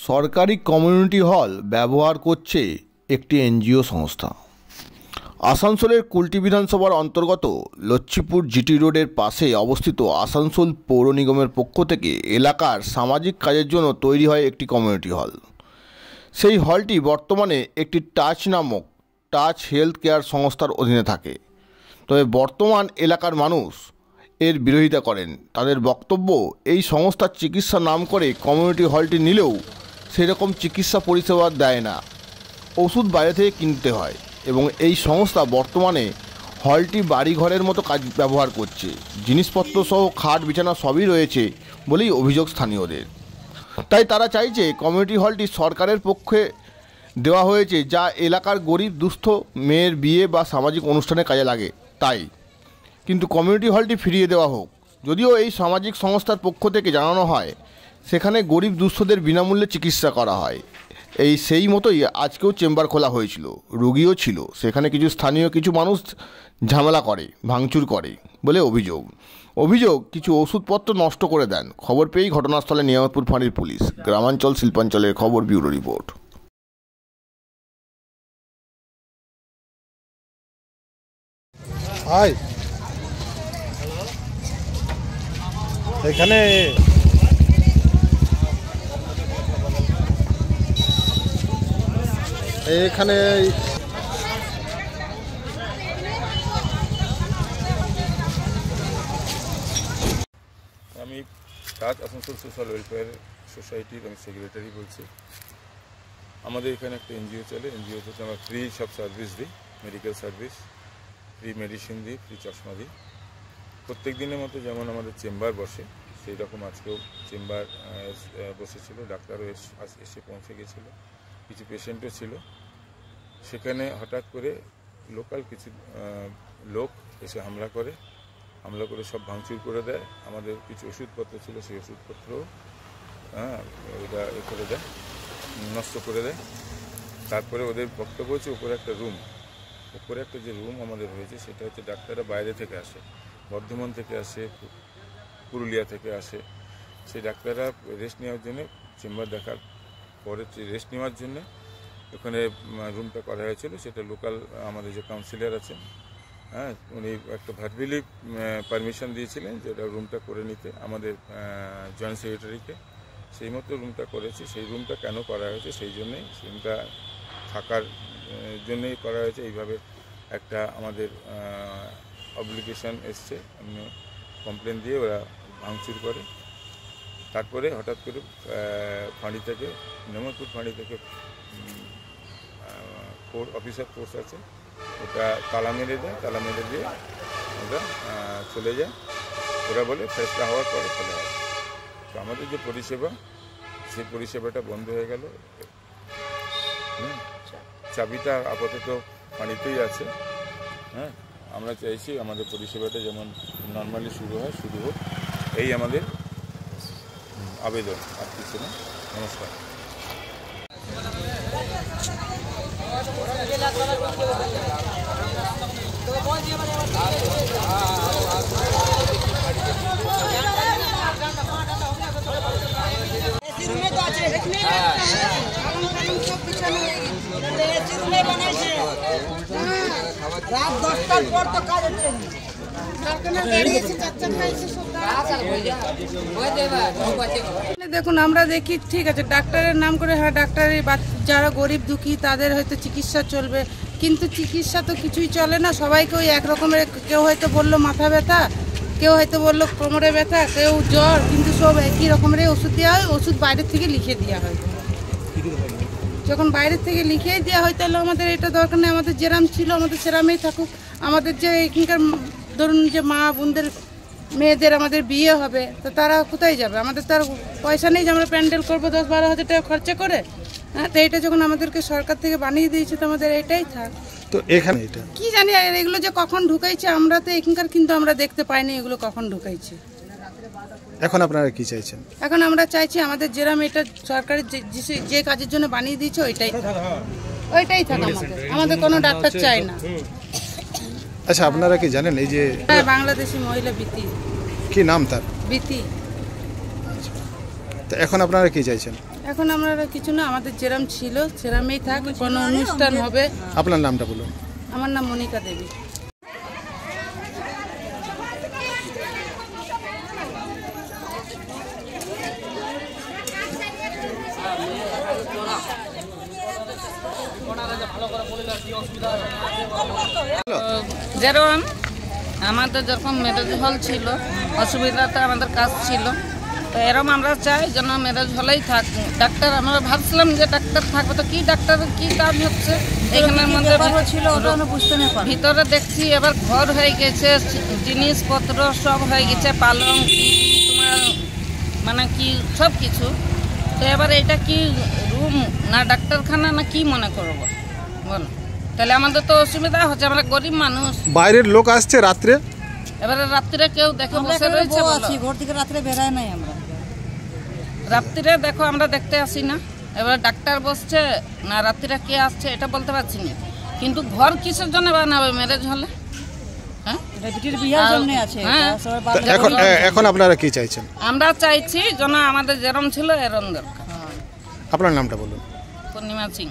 সরকারি community hall ব্যবহার করছে একটি এনজিও সংস্থা। আসানসোলের কুলটি বিধানসভার অন্তর্গত লচ্ছিপুর জিটি রোডের পাশে অবস্থিত আসানসোল পৌর নিগমের পক্ষ থেকে এলাকার সামাজিক কাজের জন্য তৈরি হয় একটি কমিউনিটি হল। সেই হলটি বর্তমানে একটি টাচ নামক টাচ হেলথ কেয়ার সংস্থার অধীনে থাকে। তবে বর্তমান এলাকার মানুষ এর বিরোধিতা করেন। তাদের বক্তব্য, এই সংস্থার চিকিৎসা নাম করে কমিউনিটি হলটি নিলেও সেরকম চিকিৎসা পরিষেবা দেয় না, ওষুধ বাইরে থেকে কিনতে হয় এবং এই সংস্থা বর্তমানে হলটি বাড়িঘরের মতো কাজ ব্যবহার করছে। জিনিসপত্র সহ খাট বিছানা সবই রয়েছে বলেই অভিযোগ স্থানীয়দের। তাই তারা চাইছে কমিউনিটি হলটি সরকারের পক্ষে দেওয়া হয়েছে, যা এলাকার গরিব দুস্থ মেয়ের বিয়ে বা সামাজিক অনুষ্ঠানে কাজে লাগে, তাই কিন্তু কমিউনিটি হলটি ফিরিয়ে দেওয়া হোক। যদিও এই সামাজিক সংস্থার পক্ষ থেকে জানানো হয় সেখানে গরিব দুস্থদের বিনামূল্যে চিকিৎসা করা হয়। সেই মতোই আজকেও চেম্বার খোলা হয়েছিল, রোগীও ছিল। সেখানে স্থানীয় কিছু মানুষ ঝামেলা করে, ভাঙচুর করে বলে অভিযোগ কিছু ওষুধপত্র নষ্ট করে দেন। খবর পেয়েই ঘটনাস্থলে নিয়ামতপুর ফাঁড়ির পুলিশ। গ্রামাঞ্চল শিল্পাঞ্চলের খবর, ব্যুরো রিপোর্ট। এখানে এখানে আমি টাচ আসানসোল সোশ্যাল ওয়েলফেয়ার সোসাইটির আমি সেক্রেটারি বলছি। আমাদের এখানে একটা এনজিও চলে। এনজিও থেকে আমরা ফ্রি সব সার্ভিস দিই, মেডিকেল সার্ভিস, ফ্রি মেডিসিন দিই, ফ্রি চশমা দিই। প্রত্যেক দিনের মতো যেমন আমাদের চেম্বার বসে, সেই রকম আজকেও চেম্বার বসেছিল। ডাক্তারও এসে পৌঁছে গেছিলো, কিছু পেশেন্টও ছিল। সেখানে হঠাৎ করে লোকাল কিছু লোক এসে হামলা করে সব ভাঙচুর করে দেয়। আমাদের কিছু ওষুধপত্র ছিল, সেই ওষুধপত্রও ওটা করে দেয়, নষ্ট করে দেয়। তারপরে ওদের বক্তব্য হচ্ছে উপরে একটা যে রুম আমাদের হয়েছে সেটা হচ্ছে ডাক্তাররা বাইরে থেকে আসে, বর্ধমান থেকে আসে, পুরুলিয়া থেকে আসে। সেই ডাক্তাররা রেস্ট নেওয়ার জন্য, চেম্বার দেখার পরে রেস্ট নেওয়ার জন্য ওখানে রুমটা করা হয়েছিল। সেটা লোকাল আমাদের যে কাউন্সিলর আছেন, উনি একটা ভার্বালি পারমিশন দিয়েছিলেন যে ওটা রুমটা করে নিতে আমাদের জয়েন্ট সেক্রেটারিকে। সেই মতো রুমটা করেছে। সেই রুমটা কেন করা হয়েছে, সেই জন্যেই রুমটা থাকার জন্যই করা হয়েছে। এইভাবে একটা আমাদের অব্লিগেশন এসছে, কমপ্লেন দিয়ে ওরা ভাঙচুর করে। তারপরে হঠাৎ করে ফাঁড়ি থেকে, নিয়ামতপুর ফাঁড়ি থেকে অফিসার ফোর্স আছে, ওটা তালা মেরে দিয়ে ওটা চলে যায়। ওরা বলে ফেসলা হওয়ার পরে চলে যায়। তো আমাদের যে পরিষেবা, সেই পরিষেবাটা বন্ধ হয়ে গেল। চাবিটা আপাতত ফাঁড়িতেই আছে। আমরা চাইছি আমাদের পরিষেবাটা যেমন নর্মালি শুরু হোক, এই আমাদের আবেদন, আর কিছু না। নমস্কার। রাত 10টার পর তো কাজ হচ্ছে না। দেখুন, আমরা দেখি ঠিক আছে ডাক্তারের নাম করে, ডাক্তারের যারা গরিব দুঃখী তাদের হয়তো চিকিৎসা চলবে, কিন্তু চিকিৎসা তো কিছুই চলে না। সবাইকে ওই এক রকমের, কেউ হয়তো বললো মাথা ব্যথা, কেউ হয়তো বললো কোমরে ব্যথা, কেউ জ্বর, কিন্তু সব একই রকমের ওষুধ দেওয়া হয়। ওষুধ বাইরের থেকে লিখে দেওয়া হয়। যখন বাইরের থেকে লিখে দেওয়া হয় তাহলে আমাদের এটা দরকার নেই। আমাদের যেরাম ছিল আমাদের সেরামেই থাকুক। আমাদের যে এখানকার ধরুন যে মা বোনদের মেয়েদের আমাদের বিয়ে হবে, তো তারা কোথায় যাবে? আমাদের তো আর পয়সা নেই যে আমরা প্যান্ডেল করবো 10-12 হাজার টাকা খরচা করে। তো এইটা যখন আমাদেরকে সরকার থেকে বানিয়ে দিয়েছে, তো আমাদের এটাই থাক। তো এখানে এটা কি জানি এগুলো যে কখন ঢুকাইছে, আমরা তো এখানকার কিন্তু আমরা দেখতে পাইনি এগুলো কখন ঢুকাইছে। এখন আপনারা কি চাইছেন? এখন আমরা চাইছি আমাদের যেরাম এটা সরকারের যে কাজের জন্য বানিয়ে দিয়েছে ওইটাই থাক। আমাদের কোনো ডাক্তার চাই না। আচ্ছা, আপনারা কি জানেন এই যে বাংলাদেশি মহিলা বিতি, কি নাম তার? বিতি। তো এখন আপনারা কি চাইছেন? এখন আমরা আর কিছু না, আমাদের যেরাম ছিল সেরামেই থাক। কোনো অনুষ্ঠান হবে। আপনার নামটা বলুন। আমার নাম মনিকা দেবী। যেরকম আমাদের যখন ম্যারেজ হল ছিল, অসুবিধাতে আমাদের কাজ ছিল, তো এরকম আমরা চাই যেন ম্যারেজ হলেই থাক। ডাক্তার আমরা ভাবছিলাম যে ডাক্তার থাকবে, তো কি ডাক্তার কি কাজ হচ্ছে এখানের মধ্যে ভিতরে দেখছি এবার ঘর হয়ে গেছে, জিনিসপত্র সব হয়ে গেছে, পালং তোমার মানে কি সব কিছু। তো এবার এটা কি রুম না ডাক্তারখানা না কি মনে করবো বলো? তাহলে আমাদের তো অসুবিধা হচ্ছে, আমরা গরিব মানুষ। বাইরের লোক আসছে রাত্রে, এবারে রাত্রিরে কেউ দেখে বসে রয়েছে, ঘর থেকে রাত্রে বেরায় নাই আমরা। রাত্রিরে দেখো আমরা দেখতে আসি না, এবার ডাক্তার বসছে না রাত্রিরে কে আসছে এটা বলতে পারছি না। কিন্তু ঘর কিসের জন্য বানাবে ম্যারেজ হলে? হ্যাঁ, হ্যাঁ। এখন আপনারা কি চাইছেন? আমরা চাইছি যেন আমাদের যেরম ছিল এরম দরকার। আপনার নামটা বলুন। পূর্ণিমা সিং।